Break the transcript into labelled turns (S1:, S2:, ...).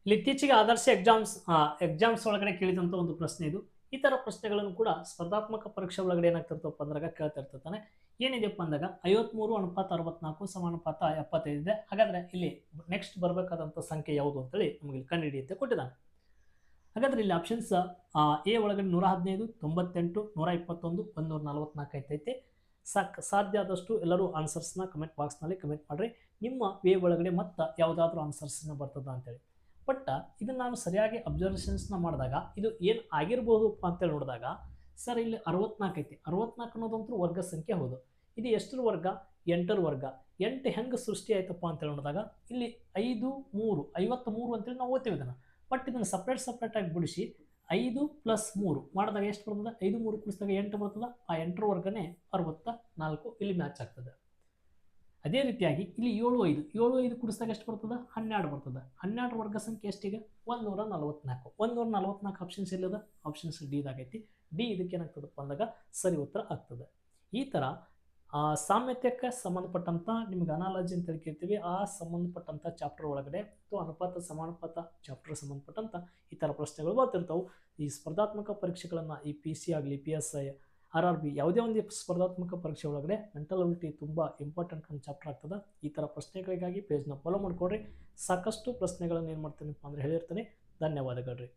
S1: ಇಲ್ಲಿ ಇತ್ತೀಚೆಗೆ ಆದರ್ಶ ಎಕ್ಸಾಮ್ಸ್ ಒಳಗಡೆ ಕೇಳಿದಂತ ಒಂದು ಪ್ರಶ್ನೆ ಇದು. ಈ ತರ ಪ್ರಶ್ನೆಗಳನ್ನು ಕೂಡ ಸ್ಪರ್ಧಾತ್ಮಕ ಪರೀಕ್ಷೆ ಒಳಗಡೆ ಏನಾಗ್ತಿರ್ತಪ್ಪ ಅಂದಾಗ ಕೇಳ್ತಾ ಇರ್ತಾನೆ. ಏನಿದೆಪ್ಪ ಅಂದಾಗ 53:64 ಸಮಾನುಪಾತ 75 ಇದೆ. ಹಾಗಾದ್ರೆ ಇಲ್ಲಿ ನೆಕ್ಸ್ಟ್ ಬರಬೇಕಾದಂತ ಸಂಖ್ಯೆ ಯಾವುದು ಅಂತೇಳಿ ನಮಗೆ ಇಲ್ಲಿ ಕಂಡುಹಿಡಿಯುತ್ತೆ ಕೊಟ್ಟಿದ್ದಾನೆ. ಹಾಗಾದ್ರೆ ಇಲ್ಲಿ ಆಪ್ಷನ್ಸ್ ಎ ಒಳಗಡೆ 115, 98, 121, 144 ಐತೈತೆ. ಸಾಧ್ಯ ಆದಷ್ಟು ಎಲ್ಲರೂ ಆನ್ಸರ್ಸ್ನ ಕಮೆಂಟ್ ಬಾಕ್ಸ್ನಲ್ಲಿ ಕಮೆಂಟ್ ಮಾಡ್ರಿ. ನಿಮ್ಮ ವೇ ಒಳಗಡೆ ಮತ್ತೆ ಯಾವುದಾದ್ರೂ ಆನ್ಸರ್ಸ್ನ ಬರ್ತದ ಅಂತೇಳಿ. ಬಟ್ ಇದನ್ನ ನಾನು ಸರಿಯಾಗಿ ಅಬ್ಸರ್ವೇಷನ್ಸ್ನ ಮಾಡಿದಾಗ ಇದು ಏನು ಆಗಿರ್ಬೋದು ಅಂತೇಳಿ ನೋಡಿದಾಗ ಸರ್ ಇಲ್ಲಿ 64 ಐತಿ. 64 ಅನ್ನೋದಂತೂ ವರ್ಗ ಸಂಖ್ಯೆ ಹೌದು. ಇದು ಎಷ್ಟರ ವರ್ಗ? 8ರ ವರ್ಗ. 8 ಹೆಂಗೆ ಸೃಷ್ಟಿ ಆಯ್ತಪ್ಪ ಅಂತೇಳಿ ನೋಡಿದಾಗ ಇಲ್ಲಿ 5 3 53 ಅಂತೇಳಿ ನಾವು ಓದ್ತೀವಿ ಇದನ್ನು. ಬಟ್ ಇದನ್ನು ಸಪ್ರೇಟ್ ಆಗಿ ಬಿಡಿಸಿ 5 + 3 ಮಾಡಿದಾಗ ಎಷ್ಟು ಬರ್ತದೆ? 5 3 ಕೂಡಿಸಿದಾಗ 8 ಬರ್ತದೆ. ಆ 8ರ ವರ್ಗನೇ 64 ಇಲ್ಲಿ ಮ್ಯಾಚ್ ಆಗ್ತದೆ. ಅದೇ ರೀತಿಯಾಗಿ ಇಲ್ಲಿ 7 5 ಕೂಡಿಸಿದಾಗ ಎಷ್ಟು ಬರ್ತದೆ? 12 ಬರ್ತದೆ. 12ರ ವರ್ಗ ಸಂಖ್ಯೆ ಎಷ್ಟೀಗ? 144. 144 ಆಪ್ಷನ್ಸ್ ಎಲ್ಲಿದೆ? ಆಪ್ಷನ್ಸ್ ಡಿ ದಾಗೈತಿ. ಡಿ ಇದಕ್ಕೆ ಏನಾಗ್ತದಪ್ಪ ಅಂದಾಗ ಸರಿ ಉತ್ತರ ಆಗ್ತದೆ. ಈ ಥರ ಸಾಮ್ಯತೆಗೆ ಸಂಬಂಧಪಟ್ಟಂತ ನಿಮ್ಗೆ ಅನಾಲಜಿ ಅಂತ ಕೇಳ್ತೀವಿ. ಆ ಸಂಬಂಧಪಟ್ಟಂತ ಚಾಪ್ಟರ್ ಒಳಗಡೆ ಅಥವಾ ಅನುಪಾತ ಸಮಾನುಪಾತ ಚಾಪ್ಟರ್ ಸಂಬಂಧಪಟ್ಟಂತ ಈ ಥರ ಪ್ರಶ್ನೆಗಳು ಬರ್ತಿರ್ತಾವೆ. ಈ ಸ್ಪರ್ಧಾತ್ಮಕ ಪರೀಕ್ಷೆಗಳನ್ನು ಈ PC ಆಗಲಿ PSI RRB ಯಾವುದೇ ಒಂದು ಸ್ಪರ್ಧಾತ್ಮಕ ಪರೀಕ್ಷೆ ಒಳಗಡೆ ಮೆಂಟಲ್ ಅಬಿಲಿಟಿ ತುಂಬ ಇಂಪಾರ್ಟೆಂಟ್ ಒಂದು ಚಾಪ್ಟರ್ ಆಗ್ತದೆ. ಈ ಥರ ಪ್ರಶ್ನೆಗಳಿಗಾಗಿ ಪೇಜ್ನ ಫಾಲೋ ಮಾಡ್ಕೊಡ್ರಿ. ಸಾಕಷ್ಟು ಪ್ರಶ್ನೆಗಳನ್ನು ಏನು ಮಾಡ್ತೀನಪ್ಪ ಅಂದರೆ ಹೇಳಿರ್ತೀನಿ. ಧನ್ಯವಾದಗಳು ರೀ.